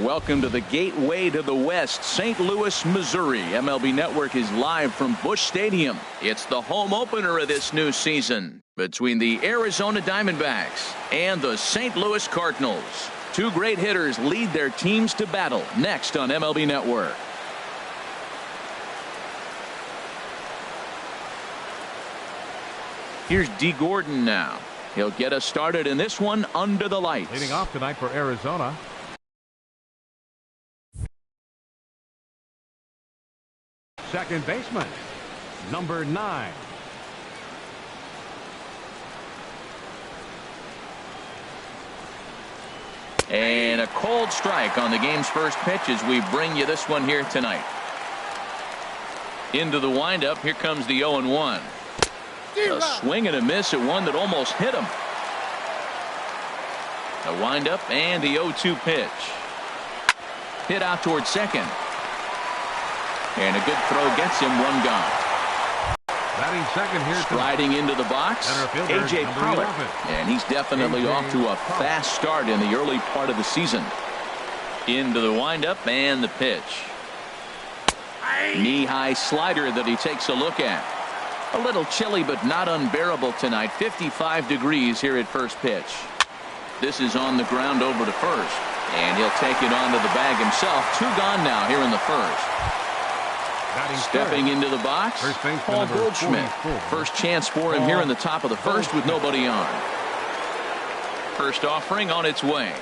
Welcome to the gateway to the West, St. Louis, Missouri. MLB Network is live from Busch Stadium. It's the home opener of this new season between the Arizona Diamondbacks and the St. Louis Cardinals. Two great hitters lead their teams to battle next on MLB Network. Here's D. Gordon now. He'll get us started in this one under the lights. Leading off tonight for Arizona, second baseman, number 9. And a cold strike on the game's first pitch as we bring you this one here tonight. Into the windup, here comes the 0-1. A swing and a miss at one that almost hit him. A windup and the 0-2 pitch. Hit out towards second. And a good throw gets him, one gone. Batting second here. Striding into the box, A.J. Pollock. And he's definitely off to a fast start in the early part of the season. Into the windup and the pitch. Knee-high slider that he takes a look at. A little chilly but not unbearable tonight. 55 degrees here at first pitch. This is on the ground over to first. And he'll take it onto the bag himself. 2 gone now here in the first. Stepping into the box, Paul Goldschmidt. First chance for him here in the top of the first with nobody on. First offering on its way.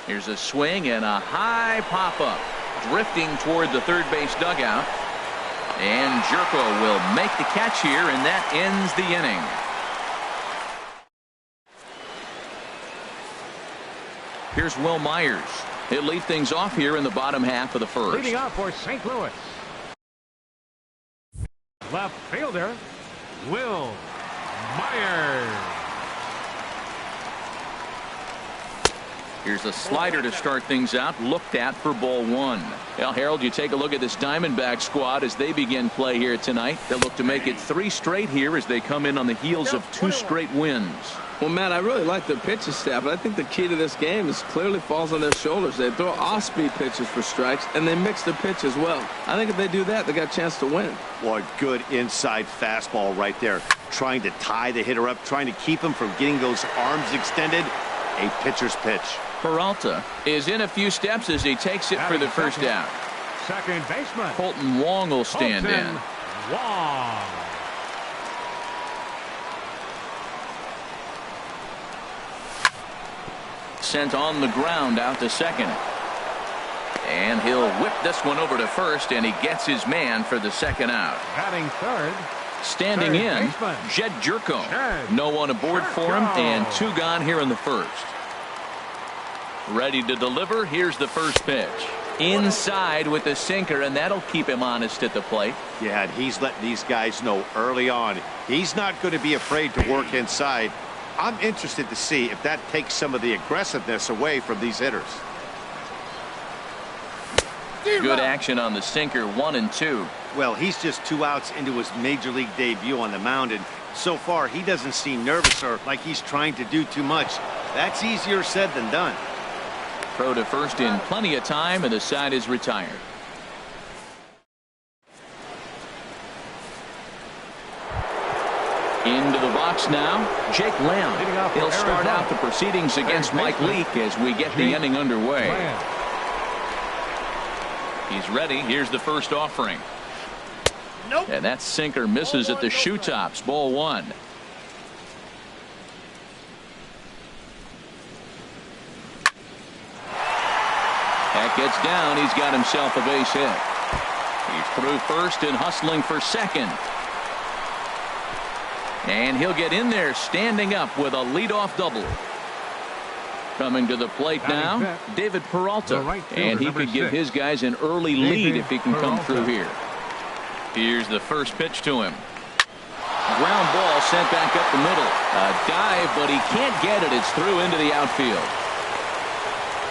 Here's a swing and a high pop-up. Drifting toward the third base dugout. And Gyorko will make the catch here, and that ends the inning. Here's Wil Myers. He'll lead things off here in the bottom half of the first. Leading off for St. Louis, left fielder, Wil Myers. Here's a slider to start things out, looked at for ball 1. Well, Harold, you take a look at this Diamondback squad as they begin play here tonight. They'll look to make it 3 straight here as they come in on the heels of 2 straight wins. Well, Matt, I really like the pitching staff, but I think the key to this game is clearly falls on their shoulders. They throw off-speed pitches for strikes, and they mix the pitch as well. I think if they do that, they got a chance to win. Well, a good inside fastball right there. Trying to tie the hitter up, trying to keep him from getting those arms extended. A pitcher's pitch. Peralta is in a few steps as he takes it for the first out. Second baseman, Kolten Wong will stand in. Wong. Sent on the ground out to second. And he'll whip this one over to first, and he gets his man for the second out. Batting third. Standing in, Jedd Gyorko. No one aboard for him, and 2 gone here in the first. Ready to deliver. Here's the first pitch. Inside with the sinker, and that'll keep him honest at the plate. Yeah, and he's letting these guys know early on he's not going to be afraid to work inside. I'm interested to see if that takes some of the aggressiveness away from these hitters. Good action on the sinker, 1 and 2. Well, he's just 2 outs into his major league debut on the mound, and so far he doesn't seem nervous or like he's trying to do too much. That's easier said than done. Throw to first in plenty of time, and the side is retired. Into the box now, Jake Lamb. He'll start out the proceedings against Mike Leake as we get the inning underway. He's ready. Here's the first offering. And that sinker misses at the shoe tops. Ball 1. That gets down. He's got himself a base hit. He's through first and hustling for second. And he'll get in there standing up with a leadoff double. Coming to the plate now, David Peralta. And he could give his guys an early lead if he can come through here. Here's the first pitch to him. Ground ball sent back up the middle. A dive, but he can't get it. It's through into the outfield.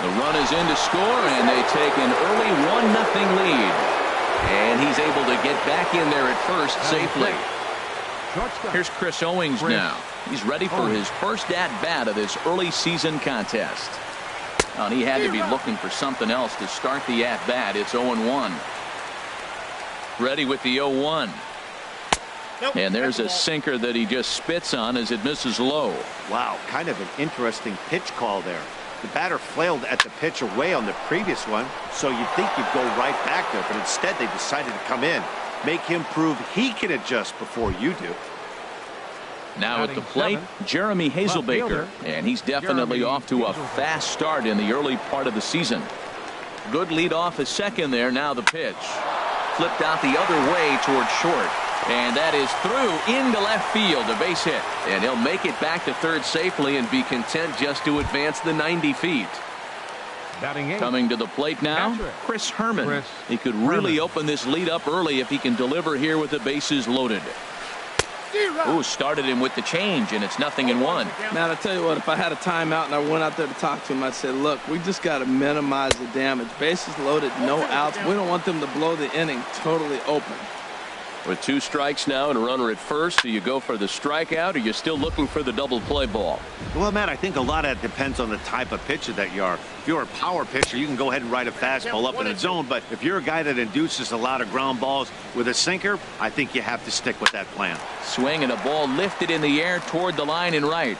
The run is in to score, and they take an early 1-0 lead. And he's able to get back in there at first safely. Here's Chris Owings now. He's ready for his first at-bat of this early season contest. And he had to be looking for something else to start the at-bat. It's 0-1. Ready with the 0-1. Nope, and there's a ball. sinker that he just spits on as it misses low. Wow, kind of an interesting pitch call there. The batter flailed at the pitch away on the previous one, so you'd think you'd go right back there, but instead they decided to come in, make him prove he can adjust before you do. Now at the plate, Jeremy Hazelbaker, and he's definitely off to a fast start in the early part of the season. Good lead off at second there. Now the pitch. Flipped out the other way toward short. And that is through into left field, a base hit. And he'll make it back to third safely and be content just to advance the 90 feet. Coming to the plate now, Chris Herman. He could really open this lead up early if he can deliver here with the bases loaded. Ooh, started him with the change, and it's 0-1. Man, I tell you what, if I had a timeout and I went out there to talk to him, I'd say, look, we just got to minimize the damage. Bases loaded, no outs. We don't want them to blow the inning totally open. With 2 strikes now and a runner at first, do you go for the strikeout, or you're still looking for the double play ball? Well, Matt, I think a lot of that depends on the type of pitcher that you are. If you're a power pitcher, you can go ahead and ride a fastball up in the zone. But if you're a guy that induces a lot of ground balls with a sinker, I think you have to stick with that plan. Swing and a ball lifted in the air toward the line and right.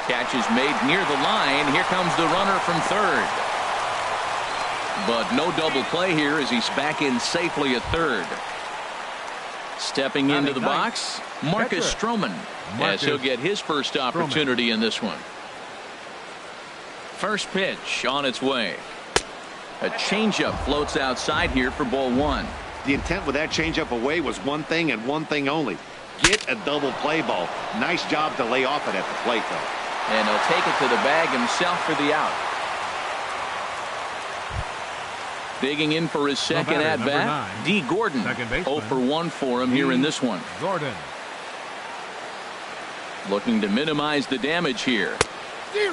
Catch is made near the line. Here comes the runner from third. But no double play here as he's back in safely at third. Stepping into the box, Marcus Stroman, as he'll get his first opportunity in this one. First pitch on its way. A changeup floats outside here for ball 1. The intent with that changeup away was one thing and one thing only. Get a double play ball. Nice job to lay off it at the plate, though. And he'll take it to the bag himself for the out. Digging in for his second at-bat, D. Gordon. 0 for 1 for him here in this one. Gordon. Looking to minimize the damage here.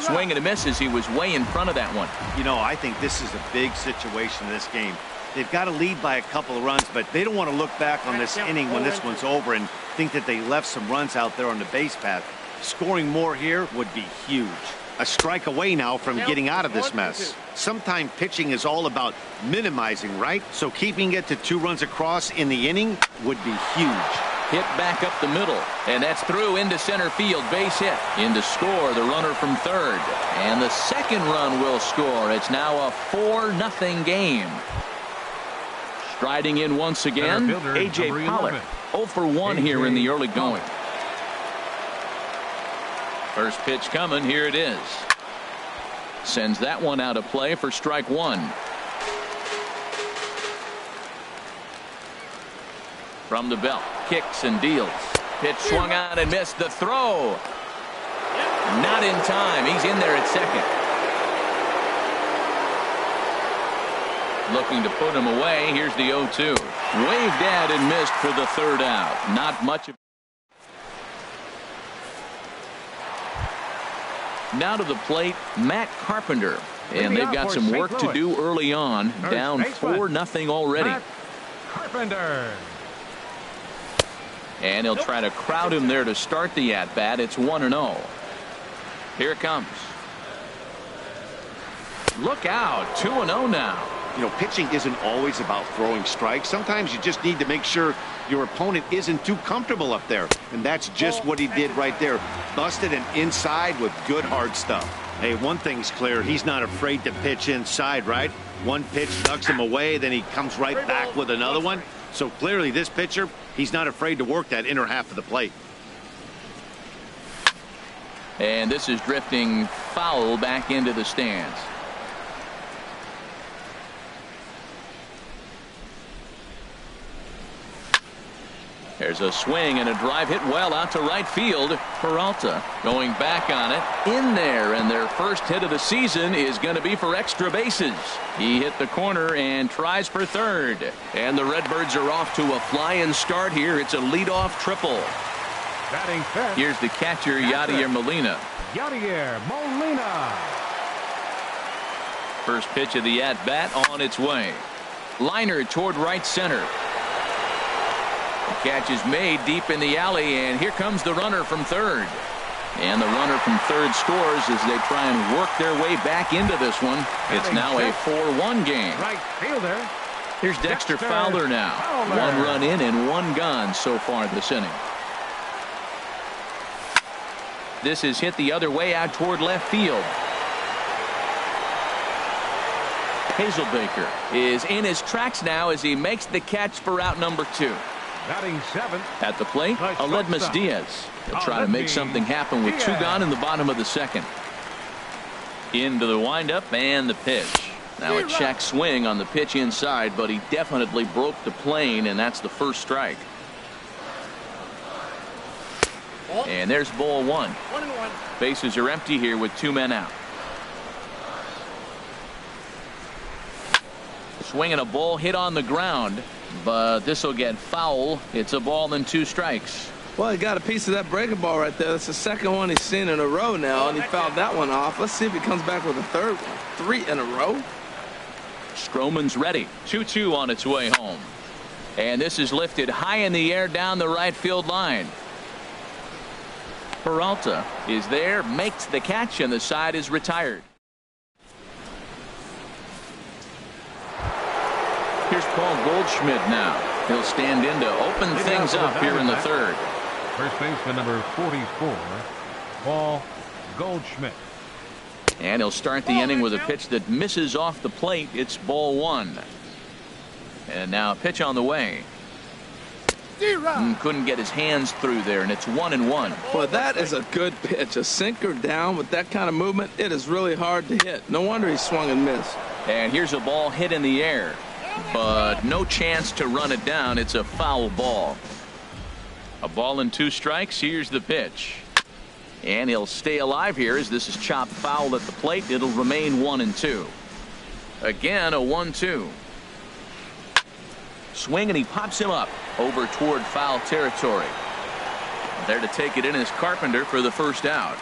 Swing and a miss as he was way in front of that one. You know, I think this is a big situation in this game. They've got to lead by a couple of runs, but they don't want to look back on this inning when this one's over and think that they left some runs out there on the base path. Scoring more here would be huge. A strike away now from getting out of this mess. Sometimes pitching is all about minimizing, right? So keeping it to 2 runs across in the inning would be huge. Hit back up the middle, and that's through into center field. Base hit. In to score the runner from third. And the second run will score. It's now a 4-0 game. Striding in once again, A.J. Pollock. 0 for 1 here in the early going. First pitch coming. Here it is. Sends that one out of play for strike 1. From the belt, kicks and deals. Pitch swung out and missed. The throw. Not in time. He's in there at second. Looking to put him away. Here's the 0-2. Waved at and missed for the third out. Not much of. Now to the plate, Matt Carpenter. And they've got some work to do early on. Down 4-0 already. Matt Carpenter. And he'll try to crowd him there to start the at-bat. It's 1-0. Here it comes. Look out. 2-0 now. You know, pitching isn't always about throwing strikes. Sometimes you just need to make sure your opponent isn't too comfortable up there. And that's just what he did right there. Busted an inside with good hard stuff. Hey, one thing's clear. He's not afraid to pitch inside, right? One pitch ducks him away, then he comes right back with another one. So clearly this pitcher, he's not afraid to work that inner half of the plate. And this is drifting foul back into the stands. There's a swing and a drive hit well out to right field. Peralta going back on it. In there, and their first hit of the season is going to be for extra bases. He hit the corner and tries for third. And the Redbirds are off to a flying start here. It's a leadoff triple. Batting fifth. Here's the catcher, Yadier Molina. Yadier Molina. First pitch of the at-bat on its way. Liner toward right center. The catch is made deep in the alley, and here comes the runner from third. And the runner from third scores as they try and work their way back into this one. It's now a 4-1 game. Right fielder. Here's Dexter Fowler now. 1 run in and 1 gone so far this inning. This is hit the other way out toward left field. Hazelbaker is in his tracks now as he makes the catch for out number 2. Batting 7th. At the plate, Aledmys Diaz. He'll try to make something happen with 2 gone in the bottom of the 2nd. Into the windup and the pitch. Now a check swing on the pitch inside, but he definitely broke the plane, and that's the first strike. And there's ball 1. Bases are empty here with 2 men out. Swinging a ball hit on the ground, but this will get foul. It's a ball and 2 strikes. Well, he got a piece of that breaking ball right there. That's the second one he's seen in a row now, and he fouled that one off. Let's see if he comes back with a third one. 3 in a row. Stroman's ready. 2-2 on its way home. And this is lifted high in the air down the right field line. Peralta is there, makes the catch, and the side is retired. Here's Paul Goldschmidt now. He'll stand in to open things up here in the 3rd. First baseman number 44, Paul Goldschmidt. And he'll start the inning with a pitch that misses off the plate. It's ball 1. And now a pitch on the way. Couldn't get his hands through there, and it's 1-1. Well, that is a good pitch. A sinker down with that kind of movement, it is really hard to hit. No wonder he swung and missed. And here's a ball hit in the air, but no chance to run it down. It's a foul ball. A ball and 2 strikes. Here's the pitch. And he'll stay alive here as this is chopped foul at the plate. It'll remain 1-2. Again, a 1-2. Swing, and he pops him up over toward foul territory. There to take it in is Carpenter for the first out.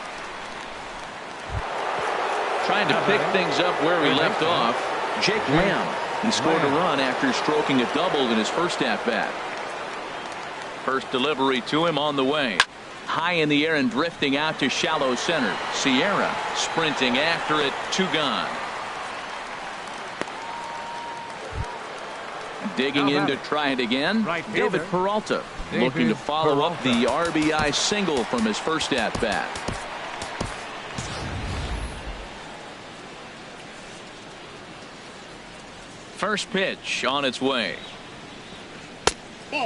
Trying to pick things up where we left off, Jake Lamb. He scored a run after stroking a double in his first at-bat. First delivery to him on the way. High in the air and drifting out to shallow center. Sierra sprinting after it. 2 gone. Digging in to try it again. David Peralta looking to follow up the RBI single from his first at-bat. First pitch on its way.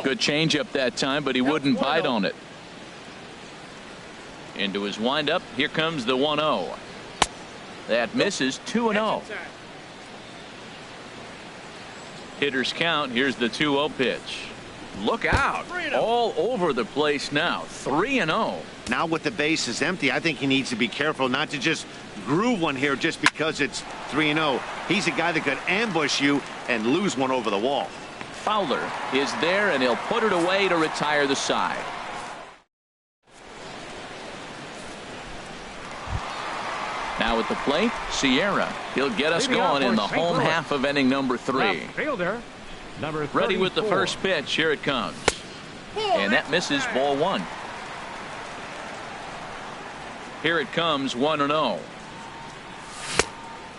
Good changeup that time, but he wouldn't bite on it. Into his windup. Here comes the 1-0. That misses. 2-0. Hitters count. Here's the 2-0 pitch. Look out. All over the place now. 3-0. Now with the bases empty, I think he needs to be careful not to just groove one here just because it's 3-0. He's a guy that could ambush you and lose one over the wall. Fowler is there, and he'll put it away to retire the side. Now at the plate, Sierra. He'll get us going in the home half of inning number 3. Fielder, number 34. Ready with the first pitch. Here it comes. And that misses. Ball 1. Here it comes. 1-0.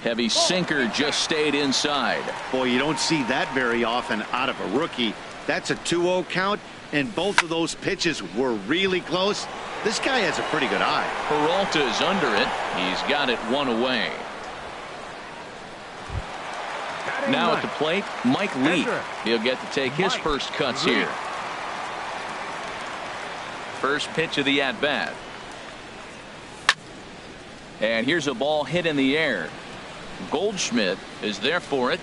Heavy sinker just stayed inside. Boy, you don't see that very often out of a rookie. That's a 2-0 count, and both of those pitches were really close. This guy has a pretty good eye. Peralta is under it. He's got it 1 away. Now at the plate, Mike Leake. He'll get to take his first cuts here. First pitch of the at-bat. And here's a ball hit in the air. Goldschmidt is there for it.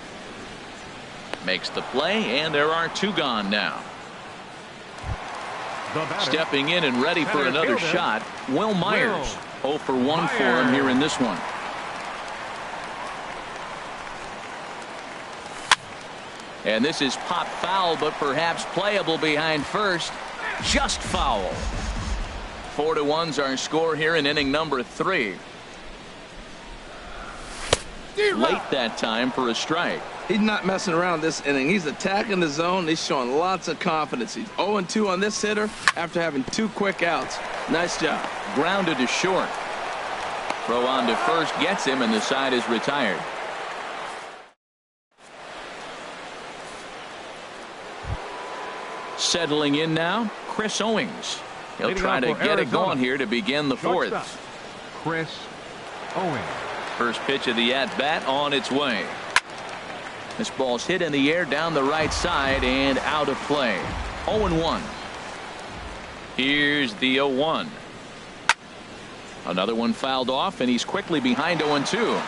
Makes the play, and there are 2 gone now. Stepping in and ready for another shot, Will Myers. 0 for 1 for him here in this one. And this is pop foul, but perhaps playable behind first. Just foul. 4-1's our score here in inning number 3. Late that time for a strike. He's not messing around this inning. He's attacking the zone. He's showing lots of confidence. He's 0-2 on this hitter after having 2 quick outs. Nice job. Grounded to short. Throw on to first gets him, and the side is retired. Settling in now, Chris Owings. He'll try to get it going here to begin the 4th. Chris Owings. First pitch of the at-bat on its way. This ball's hit in the air down the right side and out of play. 0-1. Here's the 0-1. Another one fouled off, and he's quickly behind 0-2.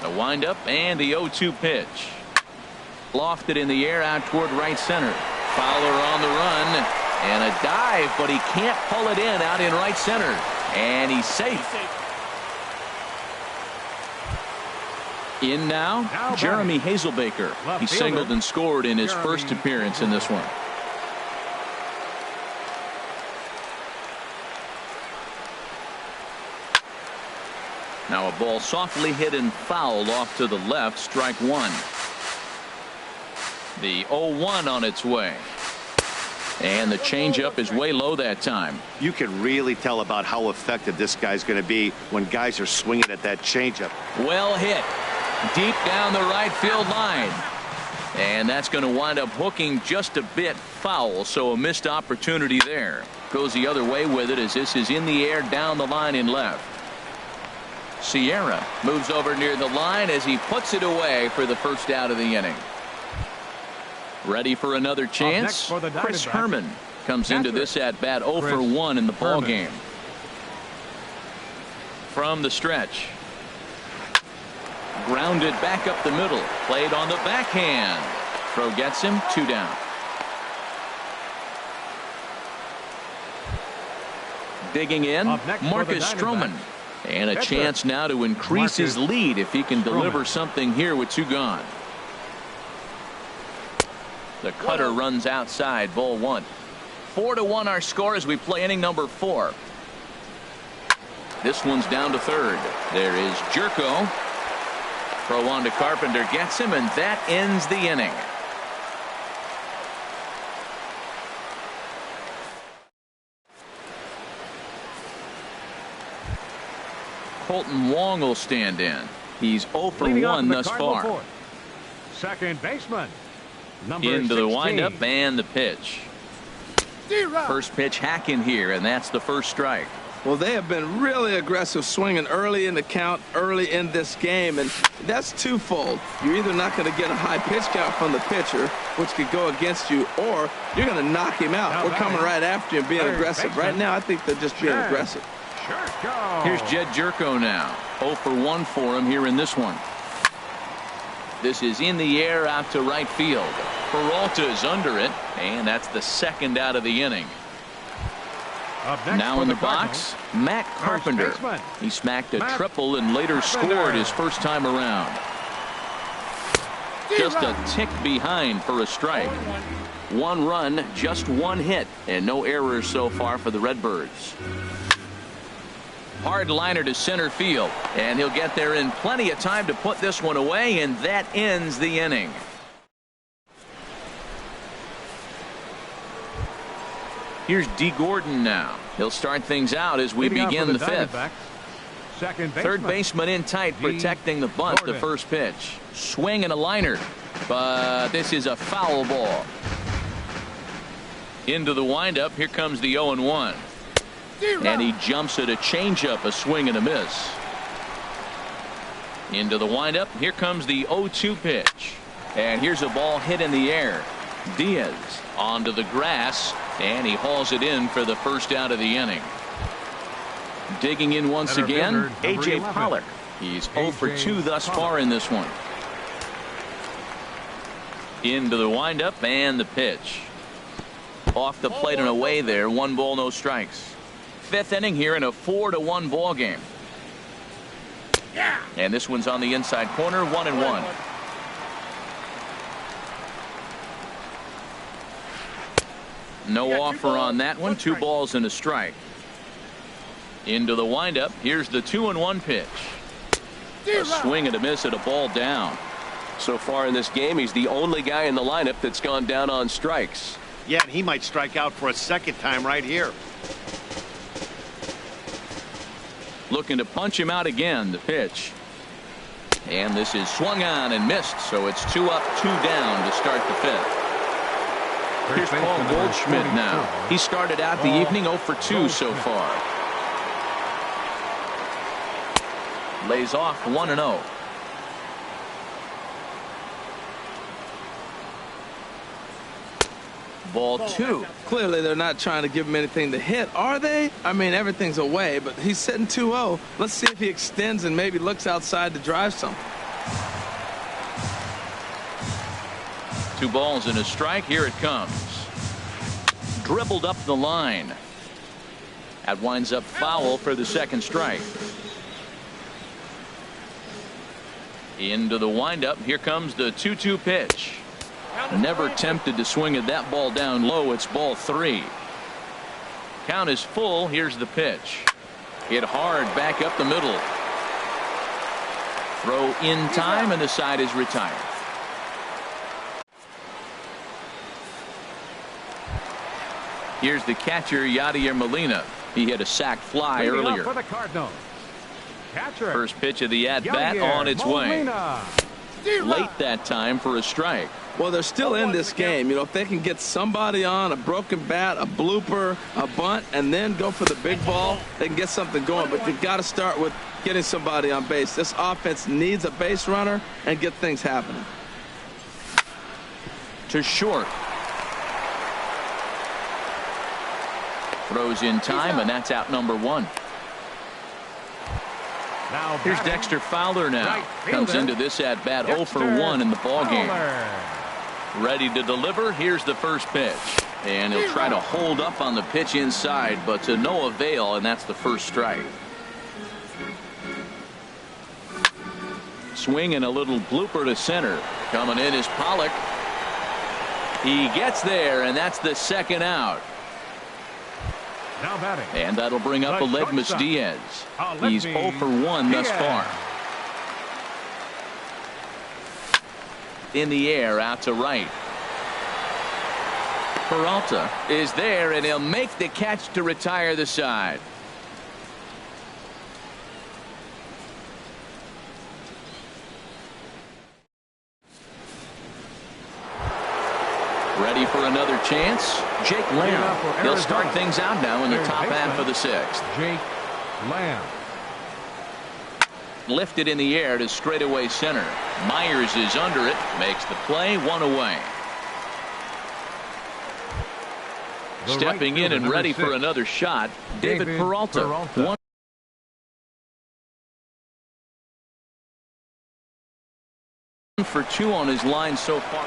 The windup and the 0-2 pitch. Lofted in the air out toward right center. Fowler on the run, and a dive, but he can't pull it in out in right center. And he's safe. In now Jeremy Hazelbaker. He singled and scored in his first appearance in this one. Now a ball softly hit and fouled off to the left. Strike 1. The 0-1 on its way. And the changeup is way low that time. You can really tell about how effective this guy's going to be when guys are swinging at that changeup. Well hit. Deep down the right field line. And that's going to wind up hooking just a bit foul, so a missed opportunity there. Goes the other way with it as this is in the air down the line in left. Sierra moves over near the line as he puts it away for the first out of the inning. Ready for another chance. Chris Herman comes into this at bat 0 for 1 in the ball game. From the stretch. Grounded back up the middle. Played on the backhand. Throw gets him. 2 down. Digging in, Marcus Stroman. And a chance now to increase his lead if he can deliver something here with 2 gone. The cutter runs outside. Ball 1. 4-1 our score as we play inning number 4. This one's down to third. There is Jerko. Throw on to Carpenter gets him, and that ends the inning. Colton Wong will stand in. He's 0 for 1 thus far. Second baseman. Into the windup and the pitch. First pitch hack in here, and that's the first strike. Well, they have been really aggressive swinging early in the count, early in this game, and that's twofold. You're either not going to get a high pitch count from the pitcher, which could go against you, or you're going to knock him out. We're coming right after you and being aggressive. Right now, I think they're just being aggressive. Here's Jed Jerko now. 0 for 1 for him here in this one. This is in the air out to right field. Peralta is under it, and that's the second out of the inning. Now in the box, Matt Carpenter. He smacked a triple and later scored his first time around. Just a tick behind for a strike. 1 run, just 1 hit, and no errors so far for the Redbirds. Hard liner to center field, and he'll get there in plenty of time to put this one away, and that ends the inning. Here's D. Gordon now. He'll start things out as we begin the 5th. Third baseman in tight, protecting the bunt. The first pitch. Swing and a liner, but this is a foul ball. Into the windup. Here comes the 0-1. And he jumps at a changeup, a swing and a miss. Into the windup. Here comes the 0-2 pitch. And here's a ball hit in the air. Diaz onto the grass, and he hauls it in for the first out of the inning. Digging in once again, A.J. Pollock. He's 0 for 2 thus far in this one. Into the windup and the pitch. Off the plate and away there. 1 ball, no strikes. 5th inning here in a 4-1 ball game. And this one's on the inside corner. 1-1. No offer on that one. 2 balls and a strike. Into the windup. Here's the 2-1 pitch. A swing and a miss at a ball down. So far in this game, he's the only guy in the lineup that's gone down on strikes. Yeah, and he might strike out for a second time right here. Looking to punch him out again. The pitch. And this is swung on and missed, so it's 2 up, 2 down to start the 5th. Here's Paul Goldschmidt now. He started out the evening 0 for 2 so far. Lays off 1-0. Ball 2. Clearly, they're not trying to give him anything to hit, are they? I mean, everything's away, but he's sitting 2-0. Let's see if he extends and maybe looks outside to drive something. 2 balls and a strike. Here it comes. Dribbled up the line. That winds up foul for the second strike. Into the windup. Here comes the 2-2 pitch. Never tempted to swing at that ball down low. It's ball 3. Count is full. Here's the pitch. Hit hard back up the middle. Throw in time, and the side is retired. Here's the catcher, Yadier Molina. He hit a sac fly earlier. For the Cardinals. Catcher. First pitch of the at-bat on its way. Late that time for a strike. Well, they're still in this game. You know, if they can get somebody on, a broken bat, a blooper, a bunt, and then go for the big ball, they can get something going. But you've got to start with getting somebody on base. This offense needs a base runner and get things happening. To short. Throws in time, and that's out number 1. Now Here's Dexter Fowler now. Comes into this at bat 0 for 1 in the ball game. Ready to deliver. Here's the first pitch. And he'll try to hold up on the pitch inside, but to no avail, and that's the first strike. Swing and a little blooper to center. Coming in is Pollock. He gets there, and that's the second out. Now batting. And that'll bring up Aledmys Diaz. He's 0 for 1 thus far. In the air, out to right. Peralta is there, and he'll make the catch to retire the side. Ready for another chance? Jake Lamb. He'll start things out now in the top half of the 6th. Jake Lamb. Lifted in the air to straightaway center. Myers is under it. Makes the play. 1 away. Stepping in and ready for another shot, David Peralta. 1 for 2 on his line so far.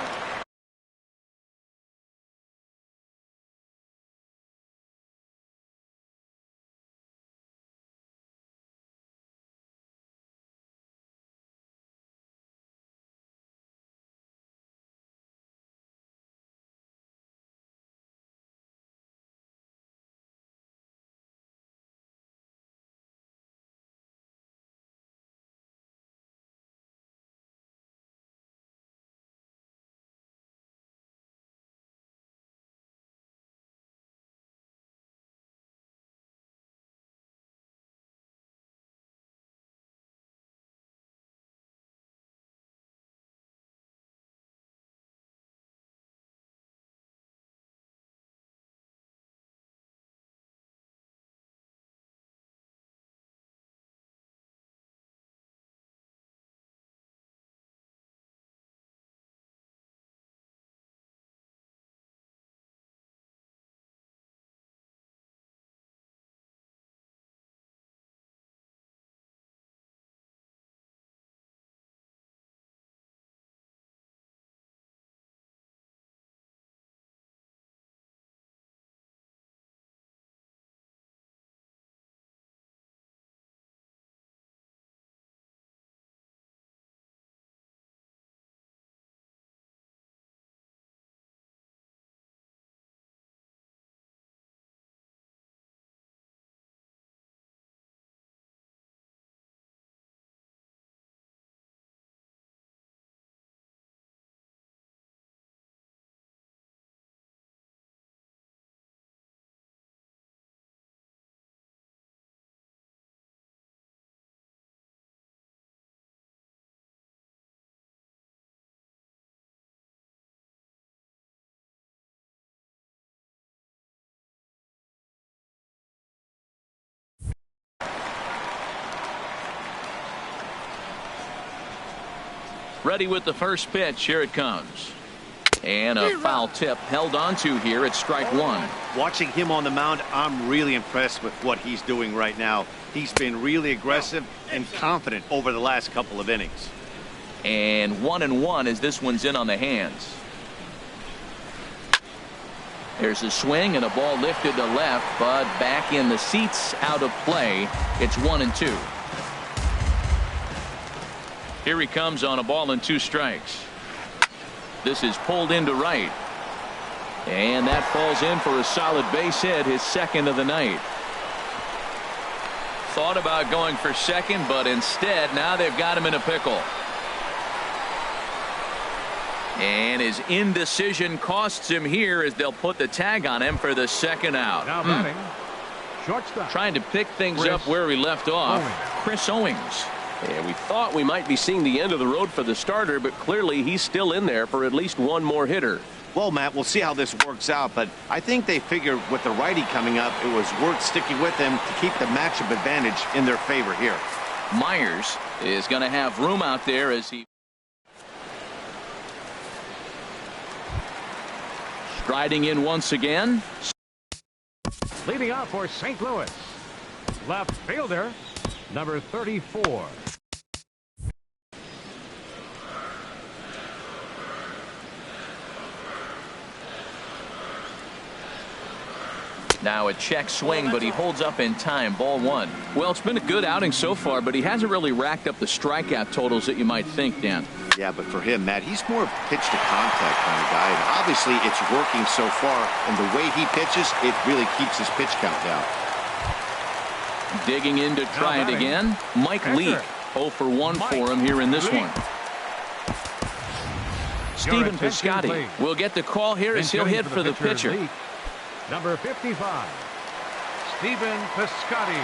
Ready with the first pitch. Here it comes. And a foul tip held onto here at strike one. Watching him on the mound, I'm really impressed with what he's doing right now. He's been really aggressive and confident over the last couple of innings. And 1-1 as this one's in on the hands. There's a swing and a ball lifted to left, but back in the seats, out of play. It's 1-2. Here he comes on a ball and 2 strikes. This is pulled into right. And that falls in for a solid base hit, his second of the night. Thought about going for second, but instead now they've got him in a pickle. And his indecision costs him here as they'll put the tag on him for the second out. Now batting, shortstop. Trying to pick things up where we left off. Chris Owings. Yeah, we thought we might be seeing the end of the road for the starter, but clearly he's still in there for at least one more hitter. Well, Matt, we'll see how this works out, but I think they figured with the righty coming up, it was worth sticking with him to keep the matchup advantage in their favor here. Myers is going to have room out there as he striding in once again. Leading off for St. Louis, left fielder, number 34. Now a check swing, but he holds up in time. Ball one. Well, it's been a good outing so far, but he hasn't really racked up the strikeout totals that you might think, Dan. Yeah, but for him, Matt, he's more of a pitch-to-contact kind of guy. And obviously, it's working so far, and the way he pitches, it really keeps his pitch count down. Digging in to try it again. Mike Leake. 0 for 1 for him here in this one. Stephen Piscotty will get the call here as he'll hit for the pitcher. Number 55, Stephen Piscotty.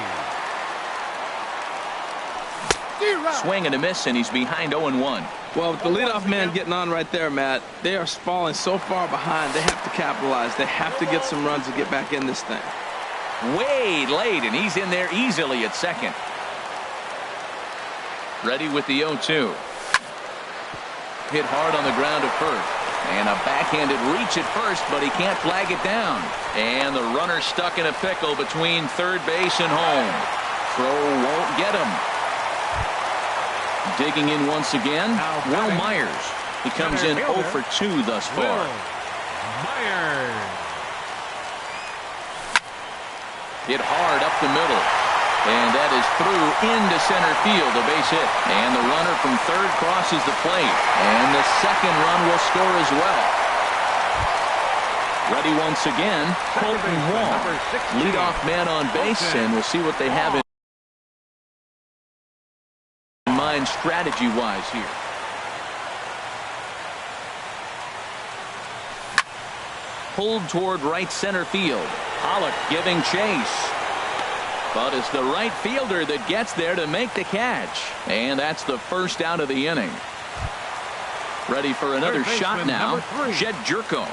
Swing and a miss, and he's behind 0-1. Well, with the leadoff man getting on right there, Matt, they are falling so far behind. They have to capitalize. They have to get some runs to get back in this thing. Way late, and he's in there easily at second. Ready with the 0-2. Hit hard on the ground at first. And a backhanded reach at first, but he can't flag it down. And the runner stuck in a pickle between third base and home. Throw won't get him. Digging in once again, Will Myers. He comes in 0 for 2 thus far. Myers. Hit hard up the middle. And that is through into center field, a base hit. And the runner from third crosses the plate. And the second run will score as well. Ready once again, Colton Wong. Leadoff man on base, and we'll see what they have in mind strategy-wise here. Pulled toward right center field. Pollock giving chase. But it's the right fielder that gets there to make the catch. And that's the first out of the inning. Ready for another shot now. Jed Jerko.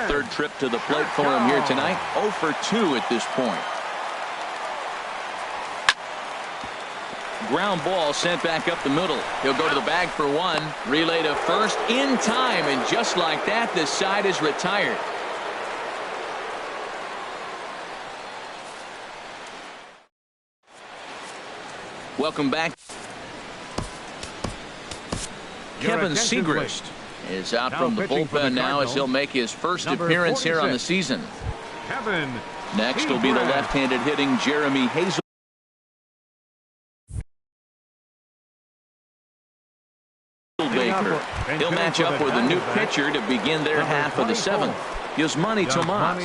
Third trip to the plate for him here tonight. 0 for 2 at this point. Ground ball sent back up the middle. He'll go to the bag for one. Relay to first in time. And just like that, this side is retired. Welcome back. Kevin Segrist is out from the bullpen now as he'll make his first appearance here on the season. Next will be the left-handed hitting Jeremy Hazelbaker. He'll match up with a new pitcher to begin their half of the seventh. Yasmani Tomas.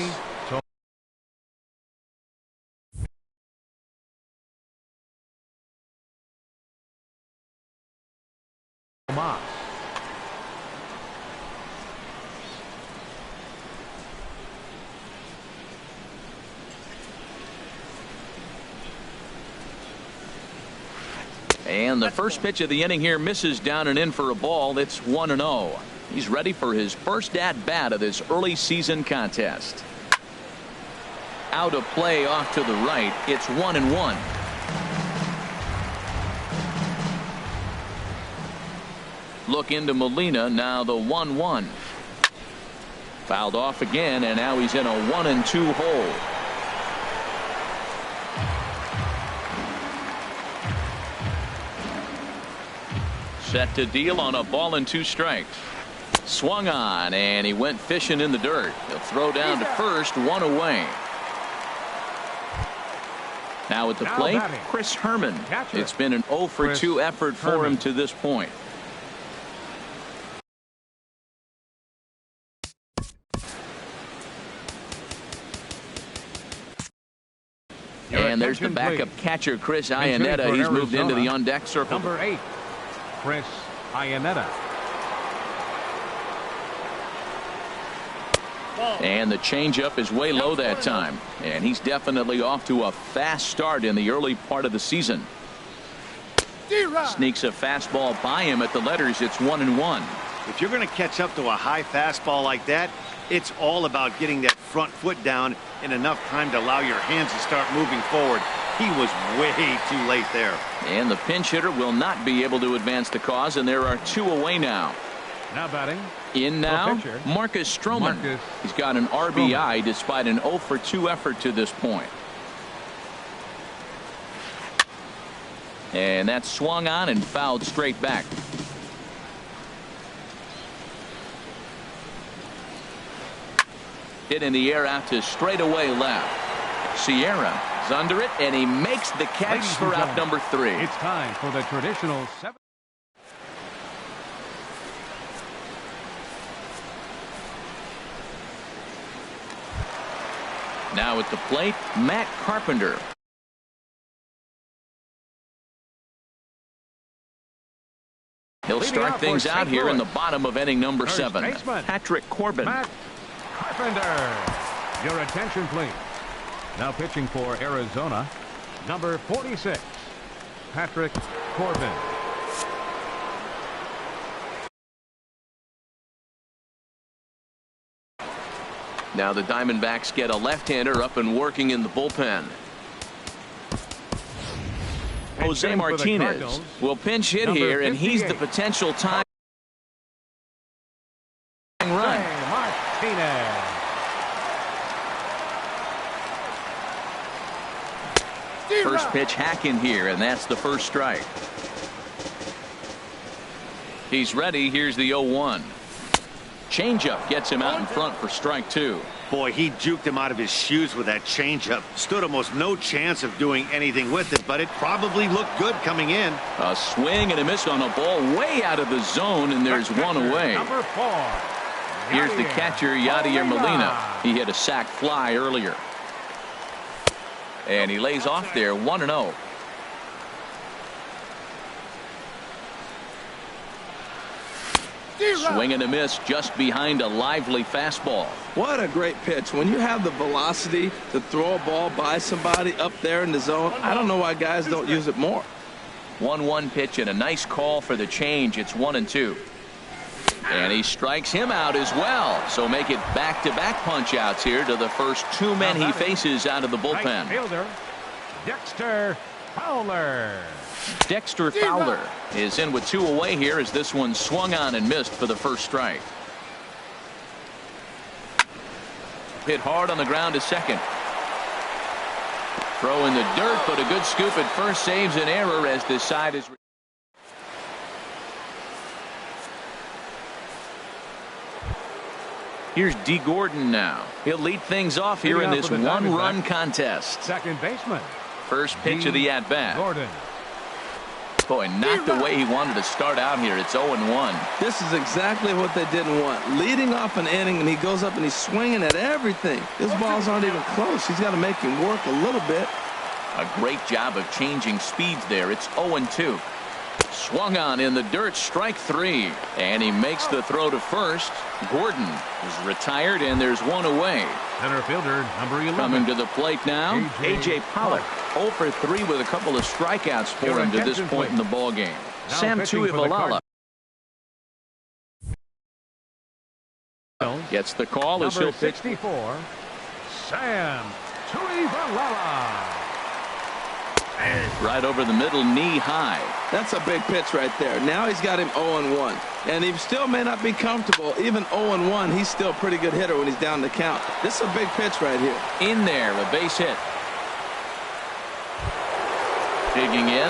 And the first pitch of the inning here misses down and in for a ball. It's 1-0. He's ready for his first at-bat of this early season contest. Out of play off to the right. It's 1-1. Look into Molina, now the 1-1. Fouled off again, and now he's in a 1-2 hole. Set to deal on a ball and 2 strikes. Swung on, and he went fishing in the dirt. He'll throw down to first, 1 away. Now at the plate, Chris Herman. It's been an 0 for 2 effort for him to this point. And there's the backup catcher, Chris Iannetta. He's moved into the on-deck circle. Number 8, Chris Iannetta. And the changeup is way low that time. And he's definitely off to a fast start in the early part of the season. Sneaks a fastball by him at the letters. It's 1-1. If you're going to catch up to a high fastball like that, it's all about getting that front foot down in enough time to allow your hands to start moving forward. He was way too late there. And the pinch hitter will not be able to advance the cause, and there are 2 away now. Now batting. In now, Marcus Stroman. He's got an RBI despite an 0 for 2 effort to this point. And that's swung on and fouled straight back. Hit in the air out to straightaway left. Sierra is under it, and he makes the catch for out number 3. It's time for the traditional 7. Now at the plate, Matt Carpenter. He'll start things out here in the bottom of inning number 7. Patrick Corbin. Matt Carpenter. Your attention, please. Now pitching for Arizona, number 46, Patrick Corbin. Now the Diamondbacks get a left-hander up and working in the bullpen. Jose Martinez will pinch hit here, and he's the potential time run. Martinez. First pitch hacking here, and that's the first strike. He's ready. Here's the 0-1. Changeup gets him out in front for strike 2. Boy, he juked him out of his shoes with that changeup. Stood almost no chance of doing anything with it, but it probably looked good coming in. A swing and a miss on a ball way out of the zone, and there's 1 away. Number 4. Here's the catcher, Yadier Molina. He hit a sac fly earlier. And he lays off there, 1-0. Swing and a miss just behind a lively fastball. What a great pitch. When you have the velocity to throw a ball by somebody up there in the zone, I don't know why guys don't use it more. 1-1 pitch and a nice call for the change. It's 1-2. And he strikes him out as well. So make it back-to-back punch-outs here to the first 2 men he faces out of the bullpen. Right fielder, Dexter Fowler. Dexter Fowler is in with 2 away here as this one swung on and missed for the first strike. Hit hard on the ground to second. Throw in the dirt, but a good scoop at first saves an error as this side is. Here's D. Gordon now. He'll lead things off here in this 1-run contest. Second baseman. First pitch of the at-bat. Gordon. Boy, not the way he wanted to start out here. It's 0-1. This is exactly what they didn't want. Leading off an inning, and he goes up and he's swinging at everything. His balls aren't even close. He's got to make him work a little bit. A great job of changing speeds there. It's 0-2. Swung on in the dirt, strike 3. And he makes the throw to first. Gordon is retired, and there's 1 away. Center fielder, number 11. Coming to the plate now, A.J. Pollock. 0 for 3 with a couple of strikeouts for him to this point in the ballgame. Sam Tuivailala gets the call as he'll pitch. 64, Sam Tuivailala. Right over the middle, knee high. That's a big pitch right there. Now he's got him 0-1. And he still may not be comfortable. Even 0-1, he's still a pretty good hitter when he's down the count. This is a big pitch right here. In there, a base hit. Digging in,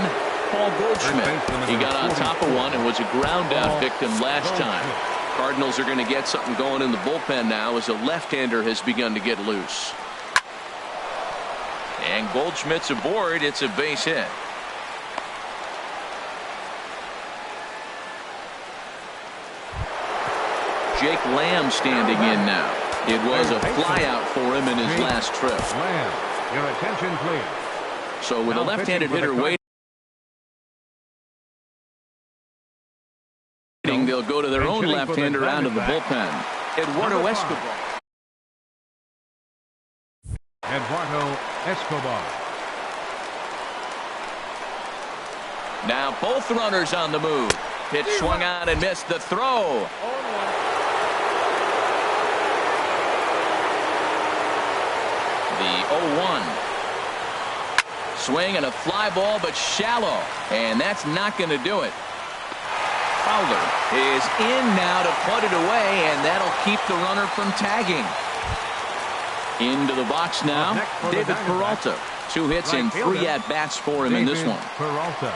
Paul Goldschmidt. He got on top of one and was a ground out victim last time. Cardinals are going to get something going in the bullpen now as a left-hander has begun to get loose. And Goldschmidt's aboard. It's a base hit. Jake Lamb standing in now. It was a flyout for him in his last trip. Lamb, your attention, please. So with a left-handed hitter waiting, they'll go to their own left-hander out of the bullpen. Eduardo Escobar. Eduardo Escobar. Now both runners on the move. Pitch swung out and missed. The throw. The 0-1. Swing and a fly ball, but shallow. And that's not going to do it. Fowler is in now to put it away, and that'll keep the runner from tagging. Into the box now, David Peralta. 2 hits and 3 at-bats for him in this one. Peralta.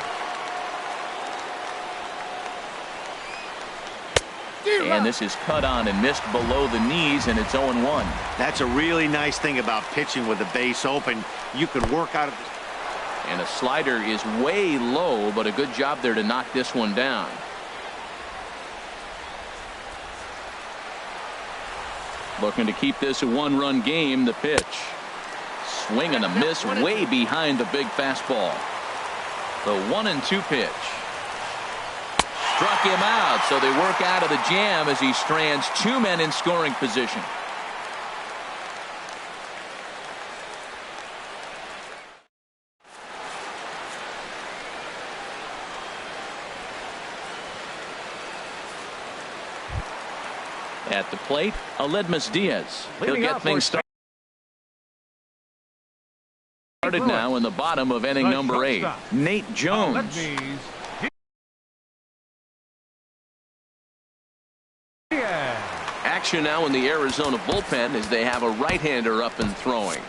And this is cut on and missed below the knees, and it's 0-1. That's a really nice thing about pitching with the base open. You can work out of this. And a slider is way low, but a good job there to knock this one down. Looking to keep this a 1-run game. The pitch. Swing and a miss way behind the big fastball. The 1-2 pitch. Struck him out, so they work out of the jam as he strands 2 men in scoring position. At the plate, Aledmys Diaz. He'll get things started now in the bottom of inning number 8. Nate Jones. Action now in the Arizona bullpen as they have a right-hander up and throwing.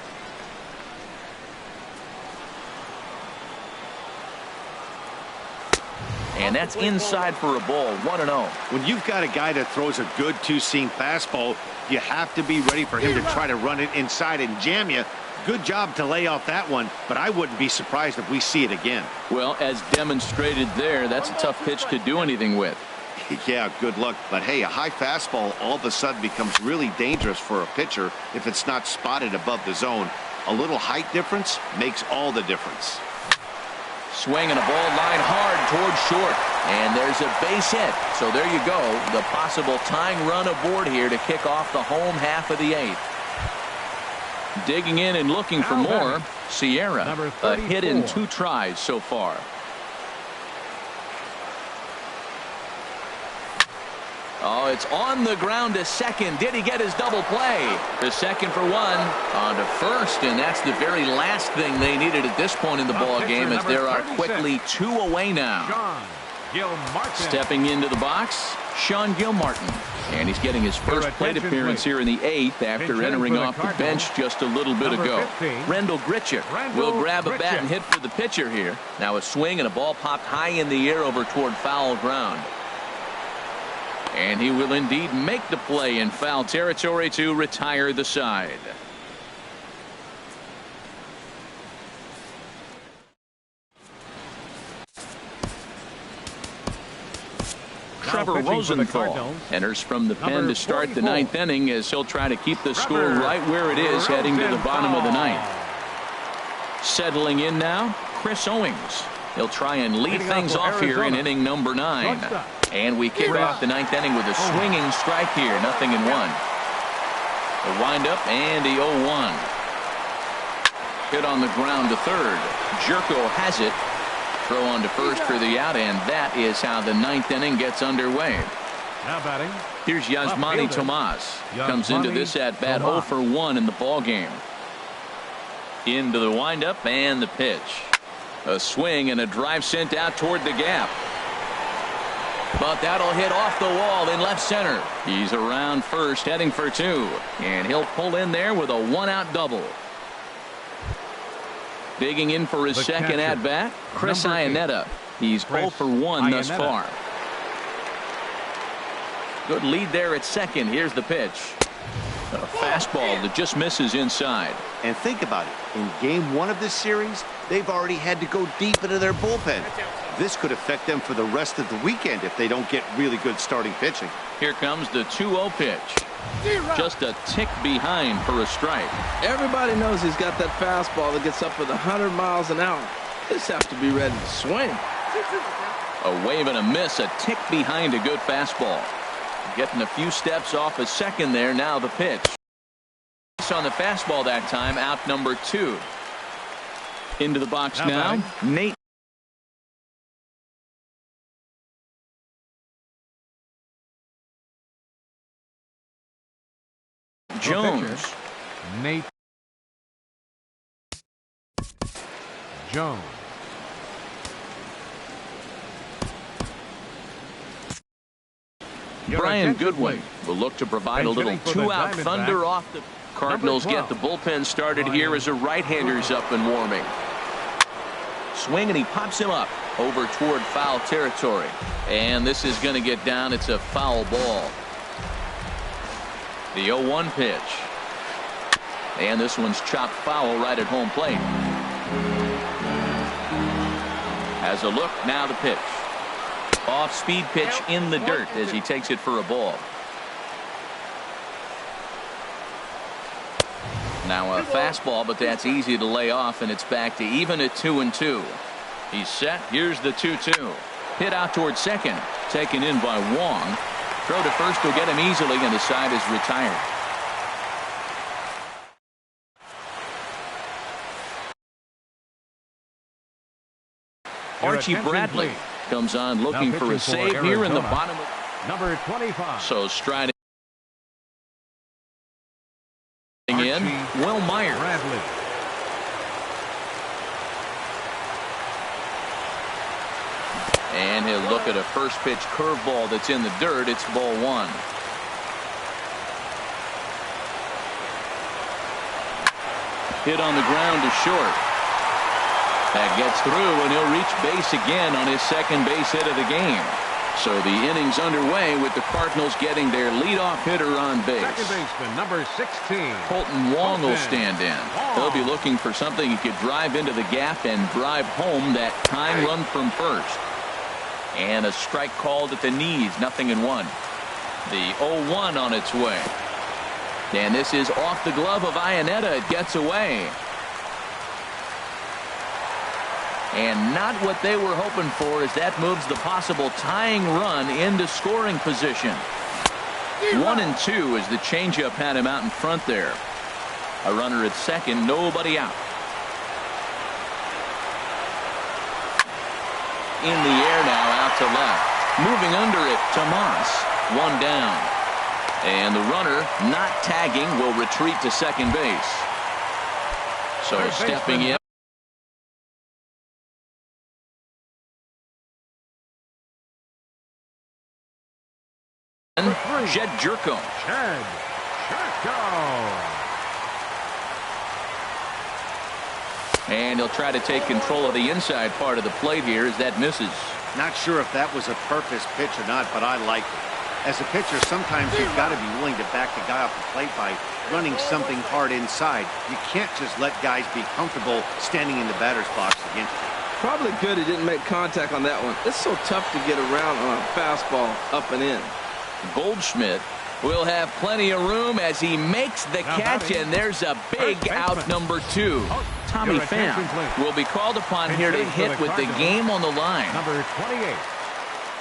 And that's inside for a ball. 1-0. When you've got a guy that throws a good two-seam fastball, you have to be ready for him to try to run it inside and jam you. Good job to lay off that one, but I wouldn't be surprised if we see it again. Well, as demonstrated there, that's a tough pitch to do anything with. Yeah, good luck. But hey, a high fastball all of a sudden becomes really dangerous for a pitcher if it's not spotted above the zone. A little height difference makes all the difference. Swing and a ball line hard towards short. And there's a base hit. So there you go. The possible tying run aboard here to kick off the home half of the 8th. Digging in and looking for more. Sierra. A hit in 2 tries so far. Oh, it's on the ground to second. Did he get his double play? To second for 1. On to first, and that's the very last thing they needed at this point in the ball game, as there are quickly 2 away now. Stepping into the box, Sean Gilmartin. And he's getting his first plate appearance here in the 8th after entering off the bench just a little bit ago. Rendell Grichuk will grab a bat and hit for the pitcher here. Now a swing and a ball popped high in the air over toward foul ground. And he will indeed make the play in foul territory to retire the side. Trevor Rosenthal enters from the pen to start the 9th inning as he'll try to keep the score right where it is heading to the bottom of the 9th. Settling in now, Chris Owings. He'll try and lead things off here in inning number 9. And we kick off the 9th inning with a swinging strike here. 0-1. The windup and the 0-1. Hit on the ground to third. Jerko has it. Throw on to first for the out, and that is how the 9th inning gets underway. Now batting. Here's Yasmani Tomas. Comes into this at bat 0 for 1 in the ball game. Into the windup and the pitch. A swing and a drive sent out toward the gap. But that'll hit off the wall in left center. He's around first, heading for 2. And he'll pull in there with a one-out double. Digging in for his second at-bat, Chris Iannetta. He's 0 for 1 thus far. Good lead there at second. Here's the pitch. A fastball that just misses inside. And think about it. In game 1 of this series, they've already had to go deep into their bullpen. This could affect them for the rest of the weekend if they don't get really good starting pitching. Here comes the 2-0 pitch. Just a tick behind for a strike. Everybody knows he's got that fastball that gets up with 100 miles an hour. Just have to be ready to swing. A wave and a miss, a tick behind a good fastball. Getting a few steps off a second there. Now the pitch. On the fastball that time, out number 2. Into the box now, Nate Jones. Nate Jones. Brian Goodwin will look to provide a little 2-out thunder off the Cardinals. Get the bullpen started here as a right-hander's up and warming. Swing, and he pops him up over toward foul territory. And this is going to get down. It's a foul ball. The 0-1 pitch. And this one's chopped foul right at home plate. Has a look, now the pitch. Off-speed pitch in the dirt as he takes it for a ball. Now a fastball, but that's easy to lay off, and it's back to even at 2-2. He's set. Here's the 2-2. Hit out toward second. Taken in by Wong. Throw to first will get him easily, and the side is retired. Archie Bradley comes on looking for a save here in the bottom of number 25. So striding in Will Myers. Bradley. And he'll look at a first pitch curveball that's in the dirt. It's ball 1. Hit on the ground to short. That gets through, and he'll reach base again on his second base hit of the game. So the inning's underway with the Cardinals getting their leadoff hitter on base. Second baseman, number 16. Colton Wong will stand in. He'll be looking for something he could drive into the gap and drive home that tying run from first. And a strike called at the knees, 0-1. The 0-1 on its way. And this is off the glove of Iannetta. It gets away. And not what they were hoping for, as that moves the possible tying run into scoring position. 1-2 as the changeup had him out in front there. A runner at second, nobody out. In the air now, out to left. Moving under it, Tomas. 1 down. And the runner, not tagging, will retreat to second base. So stepping in. Jed Jerko. And he'll try to take control of the inside part of the plate here as that misses. Not sure if that was a purpose pitch or not, but I like it. As a pitcher, sometimes you've got to be willing to back the guy off the plate by running something hard inside. You can't just let guys be comfortable standing in the batter's box against you. Probably good he didn't make contact on that one. It's so tough to get around on a fastball up and in. Goldschmidt will have plenty of room as he makes the catch, and there's a big out, number 2. Tommy Pham will be called upon here to hit with the game on the line. Number 28,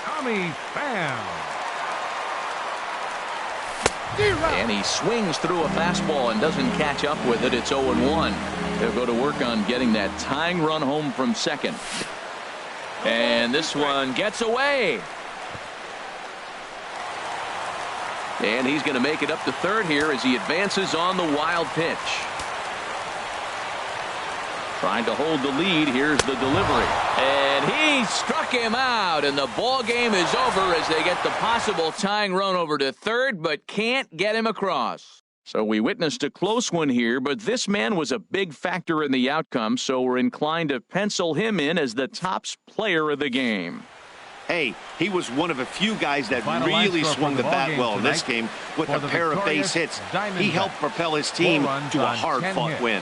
Tommy Pham. And he swings through a fastball and doesn't catch up with it. It's 0-1. They'll go to work on getting that tying run home from second. And this one gets away. And he's going to make it up to third here as he advances on the wild pitch. Trying to hold the lead. Here's the delivery. And he struck him out, and the ball game is over as they get the possible tying run over to third, but can't get him across. So we witnessed a close one here, but this man was a big factor in the outcome, so we're inclined to pencil him in as the top player of the game. Hey, he was one of a few guys that Final really swung the bat well in this tonight game with a pair of base hits. He helped propel his team to a hard-fought win.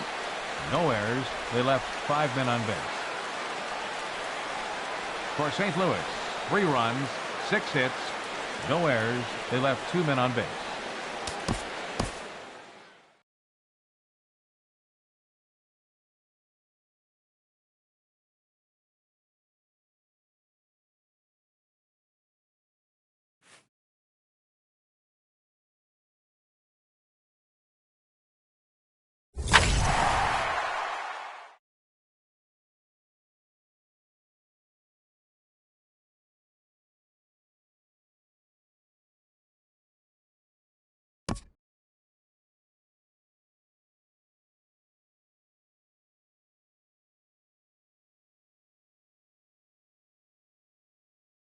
No errors. They left 5 men on base. For St. Louis, 3 runs, 6 hits, no errors. They left 2 men on base.